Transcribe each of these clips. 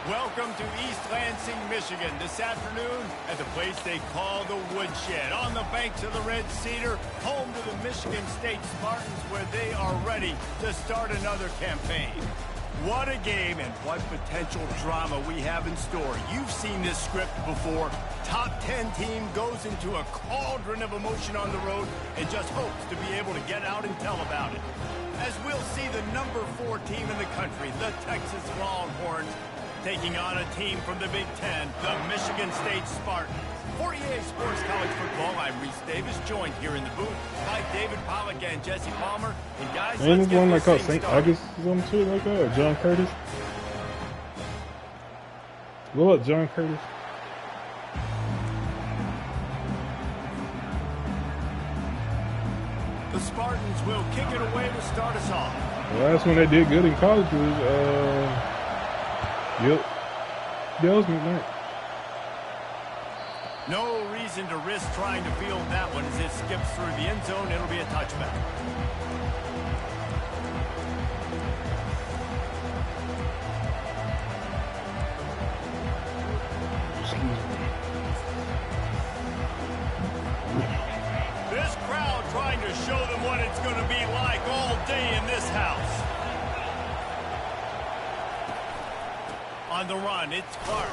Welcome to East Lansing, Michigan. This afternoon at the place they call the Woodshed. On the banks of the Red Cedar, home to the Michigan State Spartans, where they are ready to start another campaign. What a game and what potential drama we have in store. You've seen this script before. Top 10 team goes into a cauldron of emotion on the road and just hopes to be able to get out and tell about it. As we'll see the number 4 team in the country, the Texas Longhorns, taking on a team from the Big Ten, the Michigan State Spartans. For EA Sports College Football, I'm Reese Davis, joined here in the booth by David Pollack and Jesse Palmer. And guys, let's get this thing St. started. August or some shit like that, or John Curtis. What about John Curtis? The Spartans will kick it away to start us off. The last one they did good in college was, McKnight. No reason to risk trying to field that one as it skips through the end zone. It'll be a touchback. This crowd trying to show them what it's going to be like all day in this house. On the run, it's Clark.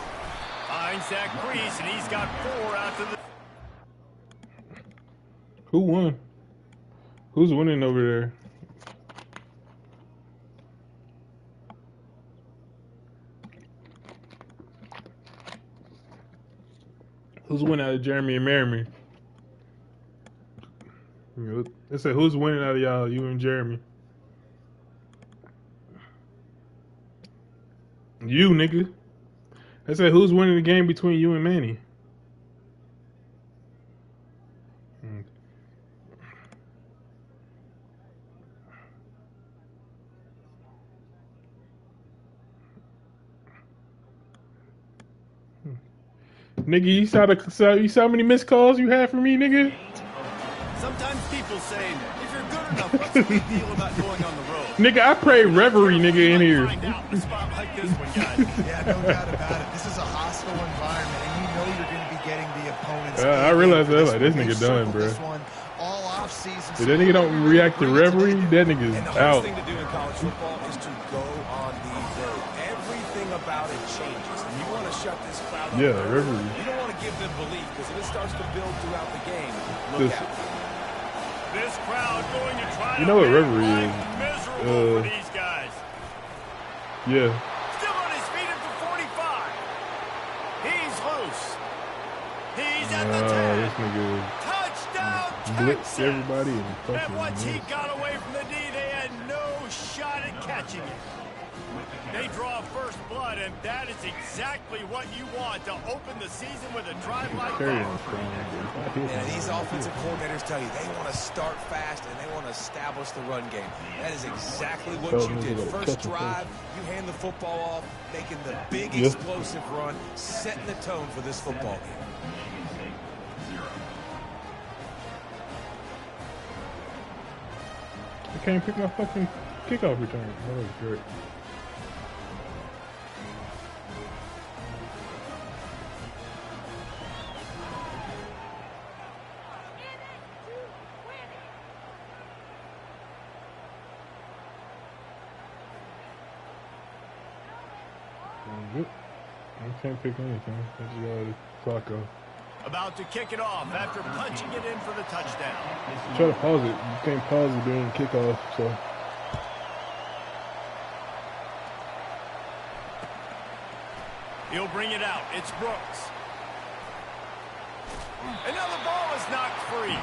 Finds that crease, and he's got 4 after the... Who won? Who's winning over there? Who's winning out of Jeremy and Merriman? They said, who's winning out of y'all, you and Jeremy? You, nigga. They said, who's winning the game between you and Manny? Nigga, you saw how many missed calls you had for me, nigga? Sometimes people say, if you're good enough, what's the big deal about going on the road? Nigga, I pray reverie, nigga, in here. Find out in a spot like this one, guys. Yeah, no doubt about it. This is a hostile environment, and you know you're going to be getting the opponent's I realized that. Like, this nigga done, bro. All off season. If that nigga don't react to reverie, that nigga's and the out. hardest thing to do in college football is to go on the road. Everything about it changes. And you want to shut this crowd up. Yeah, reverie. You don't want to give them belief, because if it starts to build throughout the game, look out. This crowd going to try You know what reverie is? miserable for these guys. Yeah. Still on his feet at the 45. He's loose. He's at the 10. This nigga Touchdown, blitzed Texas. everybody and And fucking once he missed. got away from the D, they had no shot at catching it. They draw first blood, and that is exactly what you want to open the season with a drive like Carrying that. him strong, bro. And these offensive coordinators tell you they want to start fast and they want to establish the run game. That is exactly what you did. First drive, you hand the football off, making the big explosive run, setting the tone for this football game. I can't pick my fucking kickoff return. That was great. I can't pick anything. I just got the clock off. About to kick it off after punching it in for the touchdown. Try to pause it. You can't pause it during kickoff, so. He'll bring it out. It's Brooks. And now the ball is knocked free.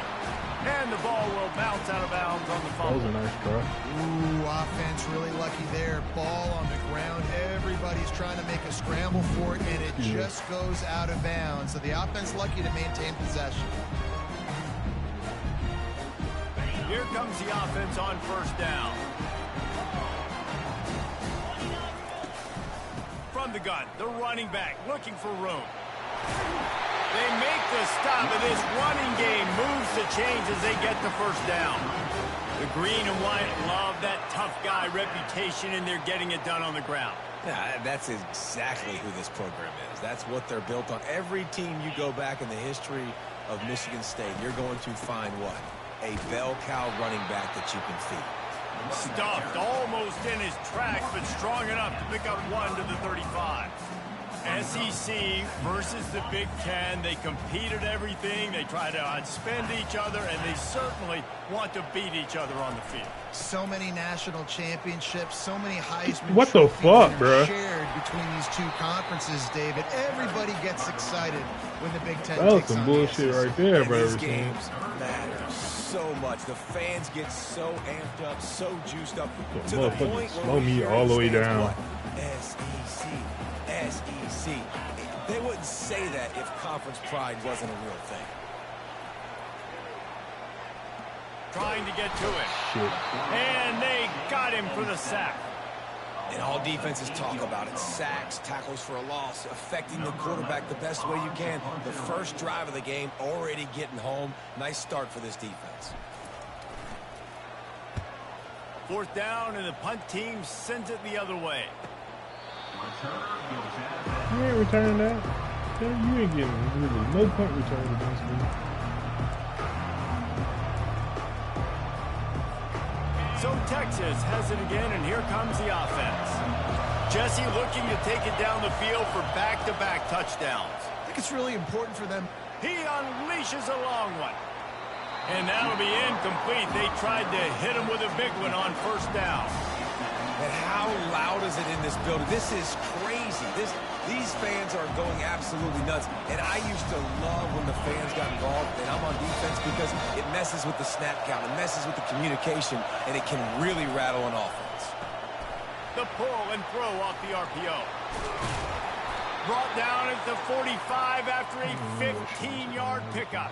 And the ball will bounce out of bounds on the That was fumble. a nice try. Ooh, offense really lucky there. Ball on the ground. Everybody's trying to make a scramble for it, and it just goes out of bounds. So the offense lucky to maintain possession. Here comes the offense on first down. From the gun, the running back looking for room. They make the stop, and this running game moves the chains as they get the first down. The green and white love that tough guy reputation, and they're getting it done on the ground. Yeah, that's exactly who this program is. That's what they're built on. Every team you go back in the history of Michigan State, you're going to find what? A bell cow running back that you can feed. Stuffed almost in his tracks, but strong enough to pick up 1 to the 35. SEC versus the Big Ten. They compete at everything. They try to outspend each other, and they certainly want to beat each other on the field. So many national championships, so many Heisman What the fuck, bro? shared between these two conferences, David. Everybody gets excited when the Big Ten That was takes some on bullshit the SEC. right there, And bro. these games matter so much. The fans get so amped up, so juiced up, to the Motherfucker point slow where we me hear all the way fans, down. what? SEC, SEC. They wouldn't say that if conference pride wasn't a real thing. Trying to get to it. Shit. And they got him for the sack. And all defenses talk about it. Sacks, tackles for a loss, affecting the quarterback the best way you can. The first drive of the game, already getting home. Nice start for this defense. 4th down, and the punt team sends it the other way. You ain't returning that. You ain't getting really no punt return against me. So Texas has it again, and here comes the offense. Jesse looking to take it down the field for back-to-back touchdowns. I think it's really important for them. He unleashes a long one. And that'll be incomplete. They tried to hit him with a big one on 1st down. And how loud is it in this building? This is crazy. These fans are going absolutely nuts. And I used to love when the fans got involved, and I'm on defense, because it messes with the snap count, it messes with the communication, and it can really rattle an offense. The pull and throw off the RPO. Brought down at the 45 after a 15-yard pickup.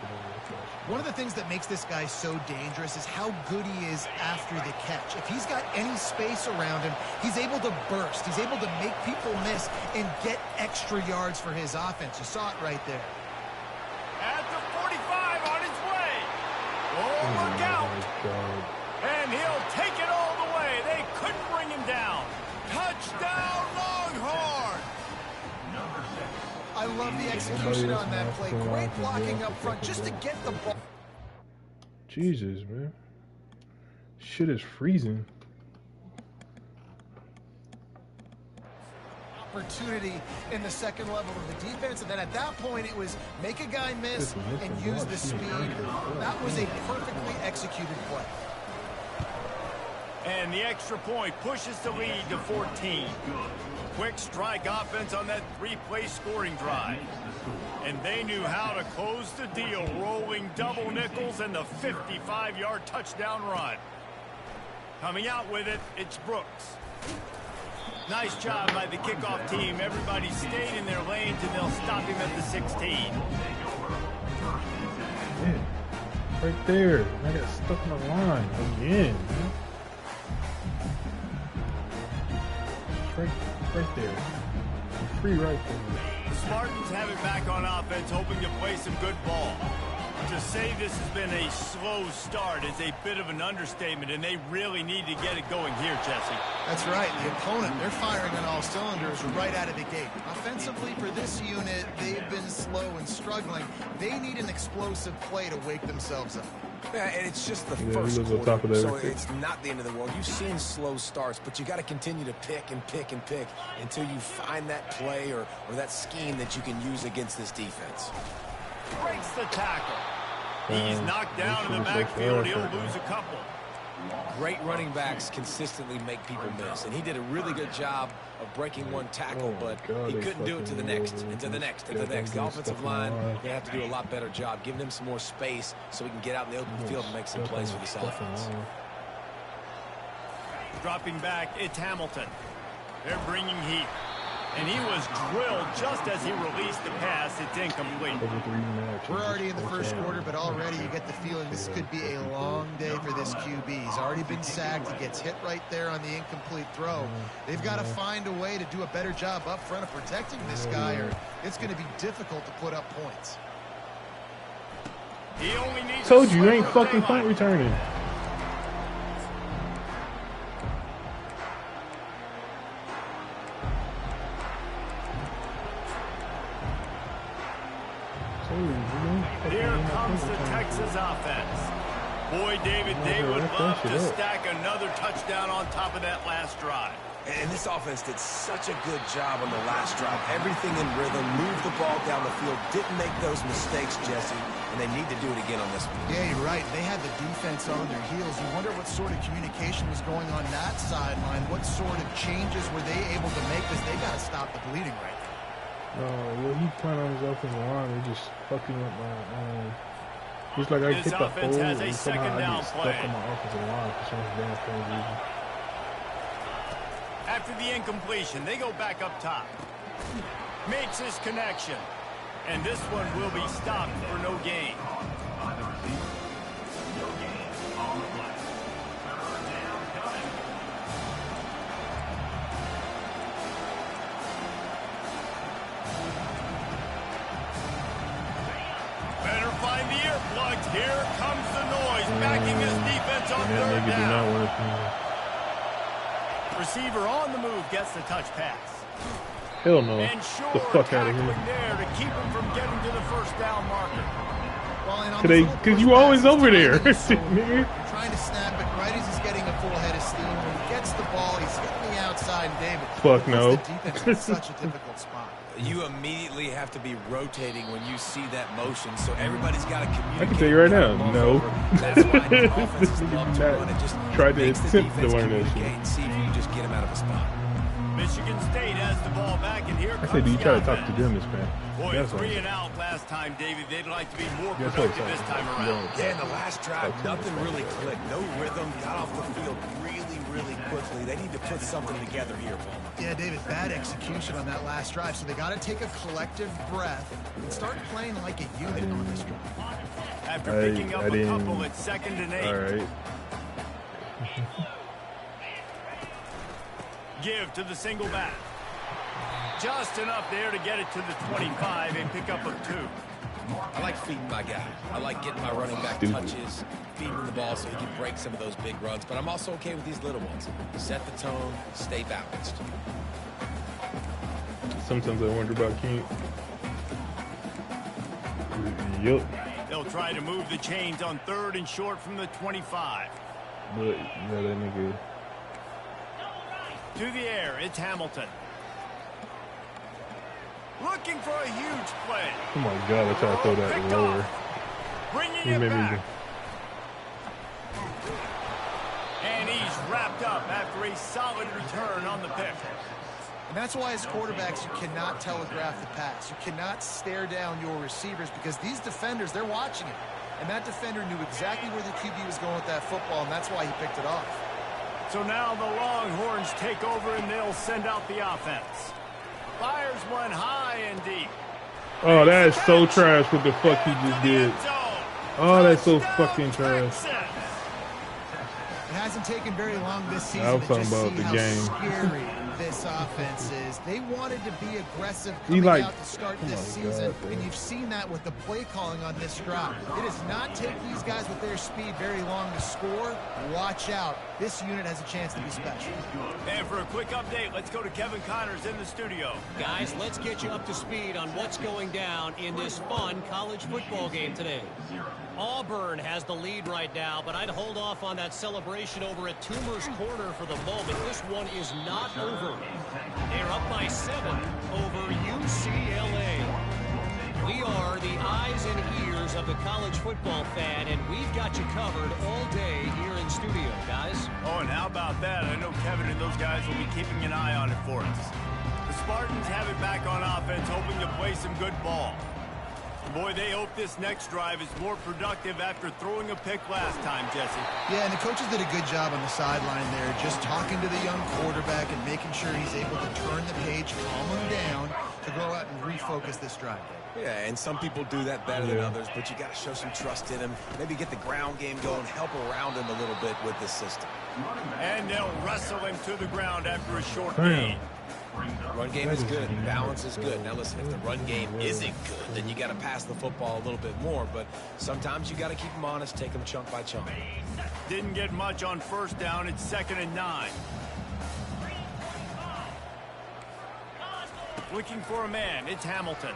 One of the things that makes this guy so dangerous is how good he is after the catch. If he's got any space around him, he's able to burst. He's able to make people miss and get extra yards for his offense. You saw it right there. At the 45 on his way. Oh, look out. And he'll take it all the way. They couldn't bring him down. Touchdown, Longhorn. I love the execution on that play. Great blocking up front just to get the ball. Jesus, man. Shit is freezing. Opportunity in the second level of the defense, and then at that point it was make a guy miss and use the speed. That was a perfectly executed play. And the extra point pushes the lead to 14. Quick strike offense on that 3-play scoring drive. And they knew how to close the deal, rolling double nickels and the 55-yard touchdown run. Coming out with it, it's Brooks. Nice job by the kickoff team. Everybody stayed in their lanes, and they'll stop him at the 16. Yeah. Right there. I got stuck in the line again, man. Right there. Free right there. The Spartans have it back on offense, hoping to play some good ball. To say this has been a slow start is a bit of an understatement, and they really need to get it going here, Jesse. That's right. The opponent, they're firing on all cylinders right out of the gate. Offensively, for this unit, they've been slow and struggling. They need an explosive play to wake themselves up. Yeah, and it's just the first quarter, so it's not the end of the world. You've seen slow starts, but you got to continue to pick and pick and pick until you find that play or that scheme that you can use against this defense. Breaks the tackle. He's knocked down in the backfield. He'll lose a couple. Great running backs consistently make people miss, and he did a really good job of breaking one tackle, but he couldn't do it to the next, and to the next, and to the next. The offensive line, they're going to have to do a lot better job, giving him some more space so he can get out in the open field and make some plays for this offense. Dropping back, it's Hamilton. They're bringing heat. And he was drilled just as he released the pass. It's incomplete. We're already in the first quarter, but already you get the feeling this could be a long day for this QB. He's already been sacked. He gets hit right there on the incomplete throw. They've got to find a way to do a better job up front of protecting this guy, or it's going to be difficult to put up points. He only needs Told you ain't fucking punt returning. Texas offense. Boy, David, they would love to stack another touchdown on top of that last drive. And this offense did such a good job on the last drive. Everything in rhythm, moved the ball down the field, didn't make those mistakes, Jesse, and they need to do it again on this one. Yeah, you're right. They had the defense on their heels. You wonder what sort of communication was going on that sideline. What sort of changes were they able to make? Because they got to stop the bleeding right now. Well, he playing on his offensive line. They're just fucking up my just like I hit the hole and somehow I get stuck on my offensive line for some damn crazy reason. After the incompletion, they go back up top. Makes his connection. And this one will be stopped for no gain. Better find the earplugs. Here comes the noise, backing his defense on third down. Receiver on the move gets the touch pass. Hell no. And sure, the fuck out of here. There to keep him from getting to the first down marker. Because you always over there. Trying to snap it right as he's getting a full head of steam. When he gets the ball, he's hitting the outside, and David. Fuck no. The defense is such a difficult spot. You immediately have to be rotating when you see that motion, so everybody's got to communicate. I can tell you right now, no. That's why the offenses love to run. It just tried to makes the attempt to defense learn that communicate shit. and see if you can just get him out of a spot. Michigan State has the ball back, and here I said, do you try to talk to them, this man? Boy, 3 and out last time, David. They'd like to be more productive this time around. Yeah, in the last drive, nothing really clicked. No rhythm, got off the field really quickly. They need to put something together here, Paul. Yeah, David, bad execution on that last drive. So they got to take a collective breath and start playing like a unit on this drive. After picking up a couple, it's 2nd and 8. All right. Give to the single back. Just enough there to get it to the 25 and pick up a 2. I like feeding my guy. I like getting my running back touches, feeding him the ball so he can break some of those big runs. But I'm also okay with these little ones. Set the tone, stay balanced. Sometimes I wonder about King. Yup. They'll try to move the chains on 3rd and short from the 25. But, yeah, that nigga. To the air, it's Hamilton. Looking for a huge play. Oh my God, I tried to throw that lower. Bringing it back. And he's wrapped up after a solid return on the pick. And that's why as quarterbacks, you cannot telegraph the pass. You cannot stare down your receivers because these defenders, they're watching it. And that defender knew exactly where the QB was going with that football, and that's why he picked it off. So now the Longhorns take over, and they'll send out the offense. Fires one high and deep. Oh, that is so trash what the fuck he just did. Oh, that's so fucking trash. It hasn't taken very long this season I was to talking just about see the how game. scary this offense is. They wanted to be aggressive He coming like- out to start oh this my season, God, and you've seen that with the play calling on this drive. It does not take these guys with their speed very long to score. Watch out. This unit has a chance to be special. And for a quick update, let's go to Kevin Connors in the studio. Guys, let's get you up to speed on what's going down in this fun college football game today. Auburn has the lead right now, but I'd hold off on that celebration over at Toomer's Corner for the moment. This one is not over. They're up by 7 over UCLA. We are the eyes and ears of the college football fan, and we've got you covered all day here in studio, guys. Oh, and how about that? I know Kevin and those guys will be keeping an eye on it for us. The Spartans have it back on offense, hoping to play some good ball. Boy, they hope this next drive is more productive after throwing a pick last time, Jesse. Yeah, and the coaches did a good job on the sideline there, just talking to the young quarterback and making sure he's able to turn the page, calm him down, to go out and refocus this drive. Yeah, and some people do that better than others, but you got to show some trust in him. Maybe get the ground game going, help around him a little bit with this system. And they'll wrestle him to the ground after a short Damn. gain. Run game is good. Balance is good. Now listen, if the run game isn't good, then you got to pass the football a little bit more. But sometimes you got to keep them honest, take them chunk by chunk. Didn't get much on first down. It's 2nd and 9. Looking for a man. It's Hamilton.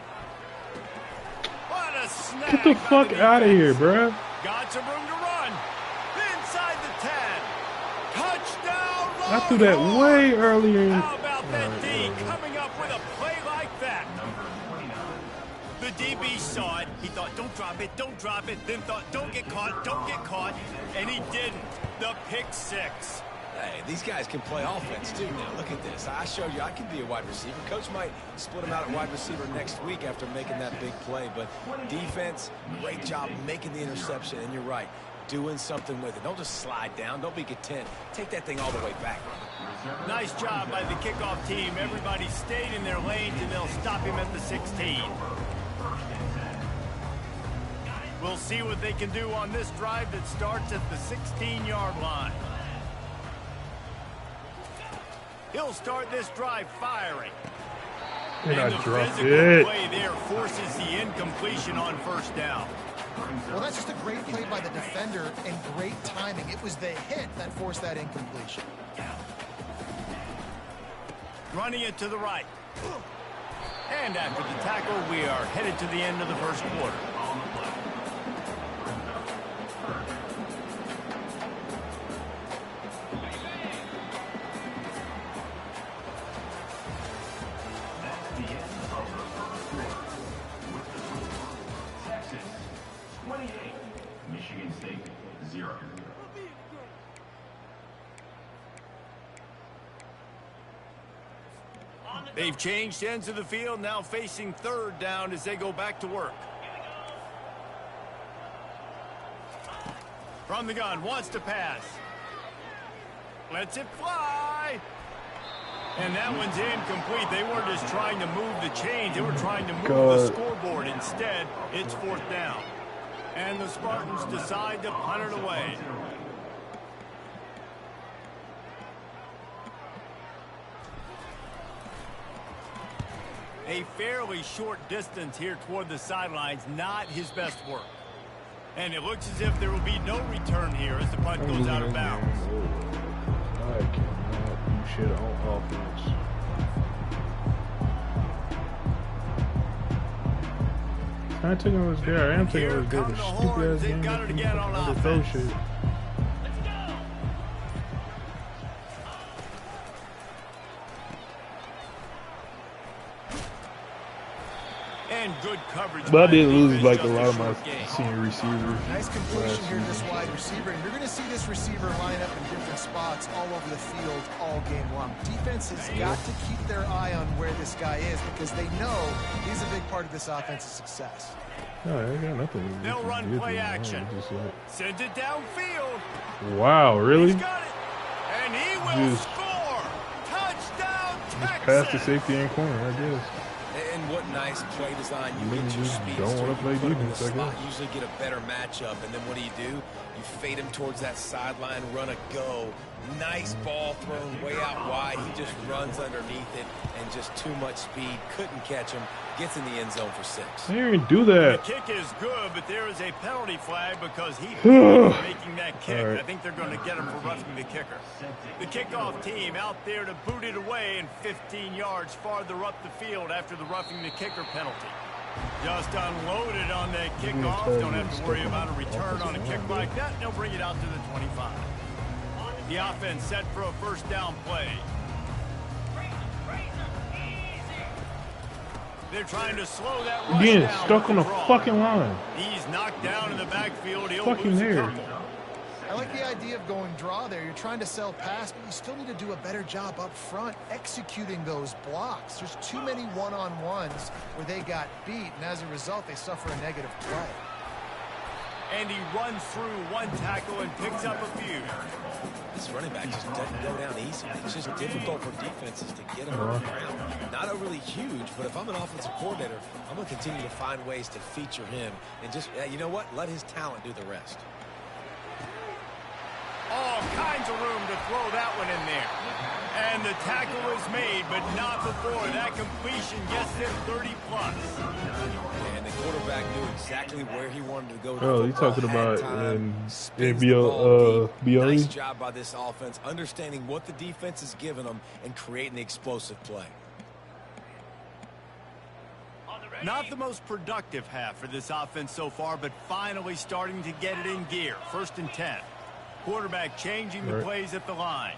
What a snag. Get the fuck out of here, bruh. Got some room to run. Inside the 10. Touchdown. I threw that way earlier. How about that D coming up with a play like that? The DB saw it. He thought, don't drop it, don't drop it. Then thought, don't get caught, don't get caught. And he didn't. The pick 6. Hey, these guys can play offense, too. Now, look at this. I showed you I can be a wide receiver. Coach might split him out at wide receiver next week after making that big play. But defense, great job making the interception. And you're right, doing something with it. Don't just slide down. Don't be content. Take that thing all the way back. Nice job by the kickoff team. Everybody stayed in their lanes, and they'll stop him at the 16. We'll see what they can do on this drive that starts at the 16-yard line. He'll start this drive firing. And the physical play there forces the incompletion on first down. Well, that's just a great play by the defender and great timing. It was the hit that forced that incompletion. Running it to the right. And after the tackle, we are headed to the end of the first quarter. They've changed ends of the field, now facing third down as they go back to work. From the gun, wants to pass. Lets it fly. And that one's incomplete. They weren't just trying to move the chains. They were trying to move the scoreboard. Instead, it's fourth down. And the Spartans decide to punt it away. A fairly short distance here toward the sidelines, not his best work. And it looks as if there will be no return here as the punt goes out of bounds. I cannot do shit on offense. I took him was there. I am taking him was there. Stupid ass game. Got it again on offense. Shit. And good coverage. But I did lose like a lot of my senior receivers. Nice completion here to this wide receiver. And you're going to see this receiver line up in different spots all over the field all game long. Defense has got to keep their eye on where this guy is because they know he's a big part of this offense's success. No, I got nothing. They'll run play action. Send it downfield. Wow, really? He's got it. And he will score. Touchdown, Texas. Pass the safety and corner, I guess. And what nice play design. You get your speed. Don't want to play defense, I guess. Usually get a better matchup. And then what do? You fade him towards that sideline, run a go. Nice ball thrown way out wide. He just runs underneath it and just too much speed. Couldn't catch him. Gets in the end zone for 6. They didn't do that. The kick is good, but there is a penalty flag because he making that kick. Right. I think they're going to get him for roughing the kicker. The kickoff team out there to boot it away and 15 yards farther up the field after the roughing the kicker penalty. Just unloaded on that kickoff. Don't have to worry about a return on a kick like that. They'll bring it out to the 25. The offense set for a first down play. They're trying to slow that rush again, down. stuck on the fucking line. He's knocked down in the backfield. He'll fucking lose a there. couple. I like the idea of going draw there. You're trying to sell pass, but you still need to do a better job up front executing those blocks. There's too many one-on-ones where they got beat, and as a result, they suffer a negative play. And he runs through one tackle and picks up a few. This running back just doesn't go down easy. It's just difficult for defenses to get him on the ground. Not overly huge, but if I'm an offensive coordinator, I'm going to continue to find ways to feature him and just, you know what, let his talent do the rest. All kinds of room to throw that one in there. And the tackle is made, but not before that completion gets him 30+. And the quarterback knew exactly where he wanted to go. Oh, you're talking about BLE? Nice job by this offense, understanding what the defense is giving them and creating the explosive play. Not the most productive half for this offense so far, but finally starting to get it in gear. 1st and 10. Quarterback changing the plays at the line.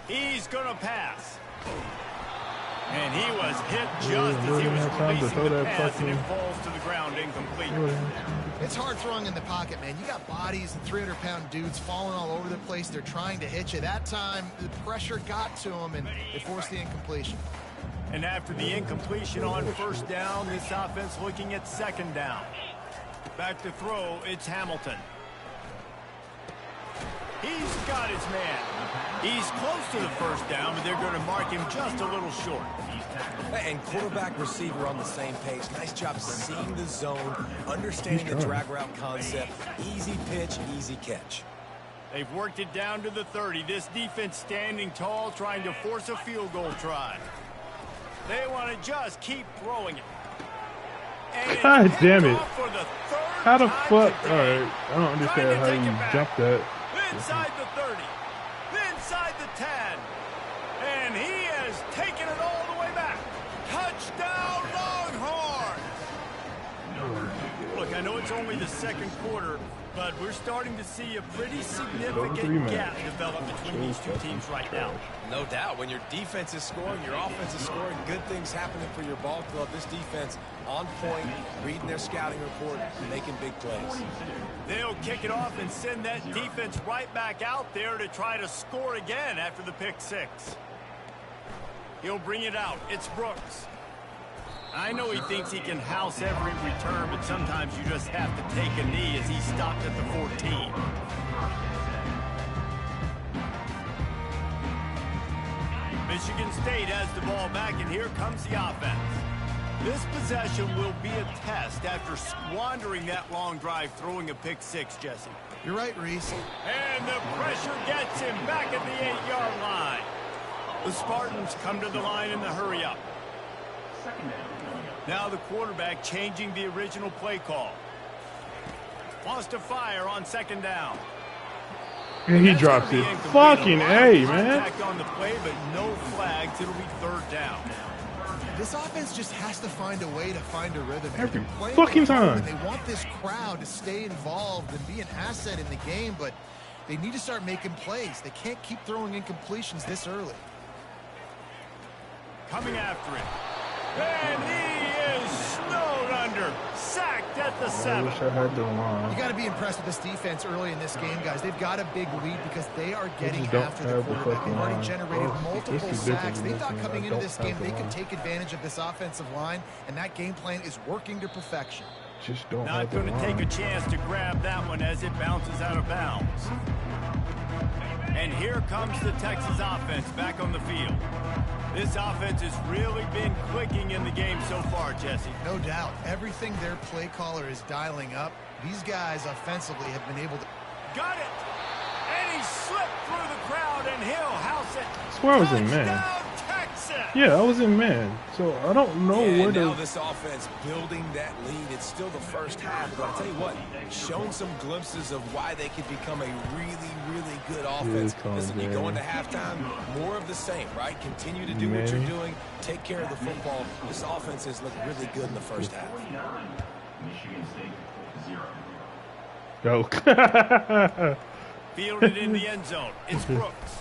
He's going to pass. And he was hit just as he was releasing the pass, and it falls to the ground incomplete. It's hard throwing in the pocket, man. You got bodies and 300-pound dudes falling all over the place. They're trying to hit you. That time, the pressure got to him, and it forced the incompletion. And after the incompletion on 1st down, this offense looking at 2nd down. Back to throw, it's Hamilton. He's got his man. He's close to the 1st down, but they're going to mark him just a little short. And quarterback receiver on the same page. Nice job seeing the zone, understanding the drag route concept. Easy pitch, easy catch. They've worked it down to the 30. This defense standing tall, trying to force a field goal try. They want to just keep throwing it. And God damn it. How the fuck? All right. I don't understand how you jumped that. Inside the 30. Inside the 10. And he has taken it all the way back. Touchdown, Longhorns! Look, I know it's only the 2nd quarter, but we're starting to see a pretty significant gap develop between these two teams right now. No doubt. When your defense is scoring, your offense is scoring, good things happening for your ball club. This defense on point, reading their scouting report, making big plays. They'll kick it off and send that defense right back out there to try to score again after the pick 6. He'll bring it out. It's Brooks. I know he thinks he can house every return, but sometimes you just have to take a knee as he stopped at the 14. Michigan State has the ball back, and here comes the offense. This possession will be a test after squandering that long drive, throwing a pick 6, Jesse. You're right, Reese. And the pressure gets him back at the 8-yard line. The Spartans come to the line in the hurry-up. Now the quarterback changing the original play call. Wants to fire on 2nd down. And he drops it. Fucking A, man. On the play, but no flags. It'll be 3rd down. This offense just has to find a way to find a rhythm. Every fucking time. They want this crowd to stay involved and be an asset in the game, but they need to start making plays. They can't keep throwing incompletions this early. Coming after it. And he is snowed under. Sacked at the 7. I wish I had the line. You got to be impressed with this defense early in this game, guys. They've got a big lead because they are getting after the quarterback. They've already generated multiple sacks. They thought coming into this game they could take advantage of this offensive line, and that game plan is working to perfection. Just don't Not going to take a chance to grab that one as it bounces out of bounds. And here comes the Texas offense back on the field. This offense has really been clicking in the game so far, Jesse. No doubt. Everything their play caller is dialing up, these guys offensively have been able to... Got it! And he slipped through the crowd, and he'll house it. I swear I was in man. Yeah, I was in man. So I don't know where now this offense building that lead. It's still the first half, but I'll tell you what, showing some glimpses of why they could become a really, really good offense. Listen, you go into halftime, more of the same, right? Continue to do what you're doing. Take care of the football. This offense has looked really good in the first half. Go. Fielded in the end zone. It's Brooks.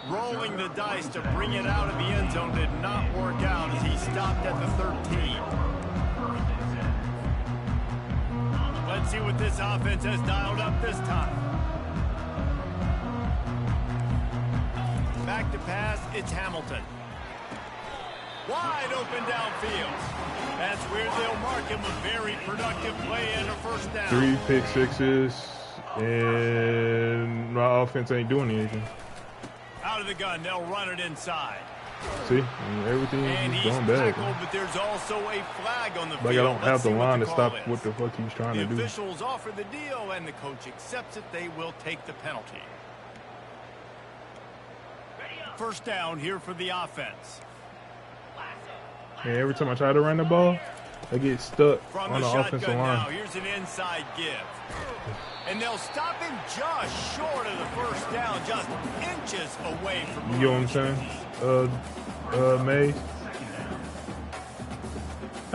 Rolling the dice to bring it out of the end zone did not work out as he stopped at the 13. Let's see what this offense has dialed up this time. Back to pass, it's Hamilton. Wide open downfield. That's where they'll mark him a very productive play and a 1st down. 3 pick 6s, and my offense ain't doing anything. Out of the gun, they'll run it inside. See, everything is going bad. But there's also a flag on the field. Like I don't have the line to stop what the fuck he's trying to do. The officials offer the deal, and the coach accepts it. They will take the penalty. 1st down here for the offense. And every time I try to run the ball, I get stuck From on the offensive line. Now, here's an inside give. And they'll stop him just short of the 1st down, just inches away from... You get what I'm saying? Mays?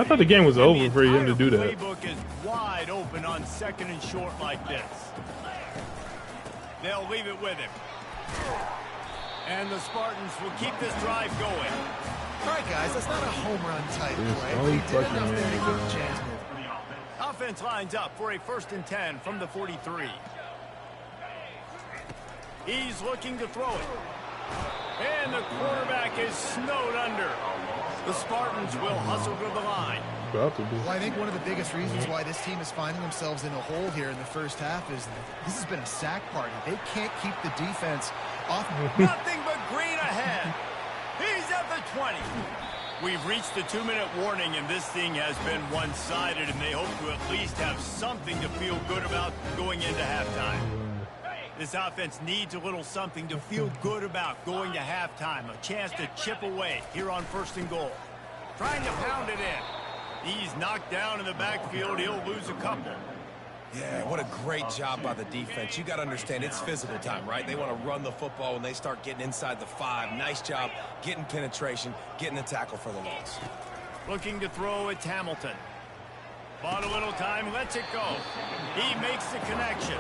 I thought the game was over for him to do that. The playbook is wide open on 2nd and short like this. They'll leave it with him. And the Spartans will keep this drive going. All right, guys, that's not a home run type play. Only He did enough there to fucking keep the chance moving. Offense lines up for a 1st and 10 from the 43. He's looking to throw it. And the quarterback is snowed under. The Spartans will hustle to the line. About to be. Well, I think one of the biggest reasons why this team is finding themselves in a hole here in the first half is that this has been a sack party. They can't keep the defense off. Nothing but green ahead. He's at the 20. We've reached the 2-minute warning, and this thing has been one-sided, and they hope to at least have something to feel good about going into halftime. This offense needs a little something to feel good about going to halftime. A chance to chip away here on 1st and goal. Trying to pound it in. He's knocked down in the backfield. He'll lose a couple. Yeah, what a great job by the defense. You got to understand, it's physical time, right? They want to run the football when they start getting inside the 5. Nice job getting penetration, getting the tackle for the loss. Looking to throw at Hamilton. Bought a little time, lets it go. He makes the connection.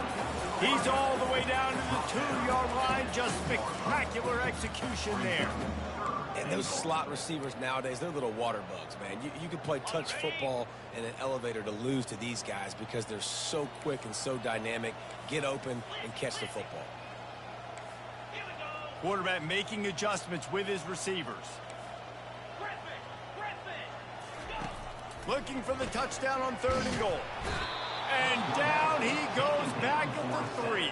He's all the way down to the 2-yard line. Just spectacular execution there. And those slot receivers nowadays, they're little water bugs, man. You can play touch football in an elevator to lose to these guys because they're so quick and so dynamic. Get open and catch the football. Quarterback making adjustments with his receivers. Looking for the touchdown on 3rd and goal. And down he goes back at the 3.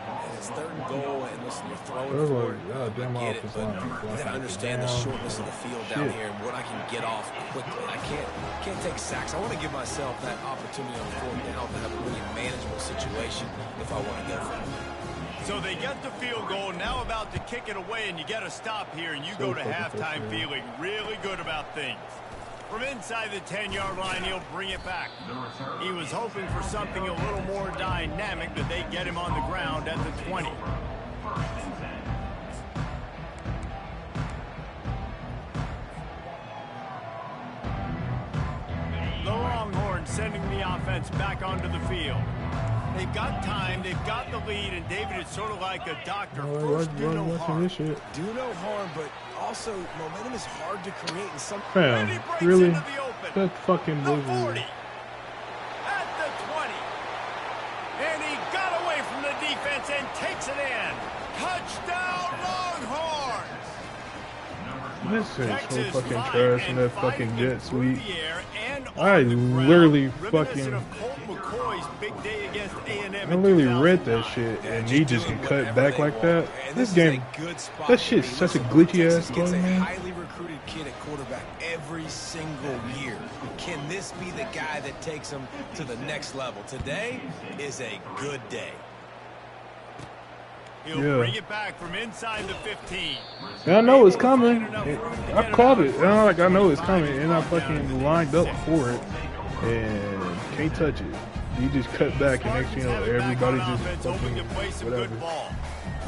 And it's 3rd and goal, and listen, you're throwing for it. I get it, but you gotta understand the shortness of the field down here and what I can get off quickly. I can't take sacks. I want to give myself that opportunity on 4th down to have a really manageable situation if I want to go for it. So they get the field goal, now about to kick it away, and you get a stop here, and you go to halftime feeling really good about things. From inside the 10-yard line, he'll bring it back. He was hoping for something a little more dynamic, but they get him on the ground at the 20. The Longhorns sending the offense back onto the field. They've got time, they've got the lead, and David, it's sort of like a doctor. First, do no harm. Do no harm, but also momentum is hard to create in some. Fam, really? That fucking the movie. 40. At the 20. And he got away from the defense and takes it in. Touchdown, Longhorns! This is so fucking trash in that fucking jet sweep. I literally fucking. I literally read that shit, and he just can cut back like that. This game, that shit's such a glitchy ass game, man. Highly recruited kid at quarterback every single year. Can this be the guy that takes him to the next level? Today is a good day. He'll bring it back from inside the 15. And I know it's coming. I called it. I know it's coming, and I fucking lined up for it, and can't touch it. You just cut back, and next thing you know, everybody just fucking whatever.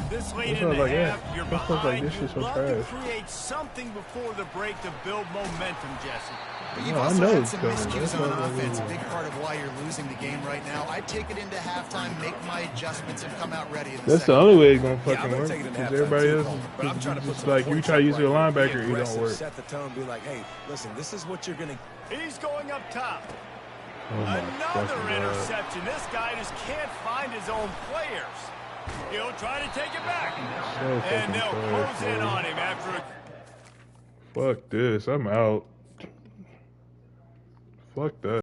This late in the half, you're behind. You'd love to create something before the break to build momentum, Jesse. But you've also had some miscues on offense, a big part of why you're losing the game right now. I'd take it into halftime, make my adjustments, and come out ready. That's the only way it's going to fucking work. Because everybody else is just like, you try to use your linebacker, it don't work. Set the tone, be like, hey, listen, this is what you're going to. He's going up top. Oh another interception. This guy just can't find his own players. He'll try to take it back. And they'll close in on him after a... Fuck this. I'm out. Fuck that.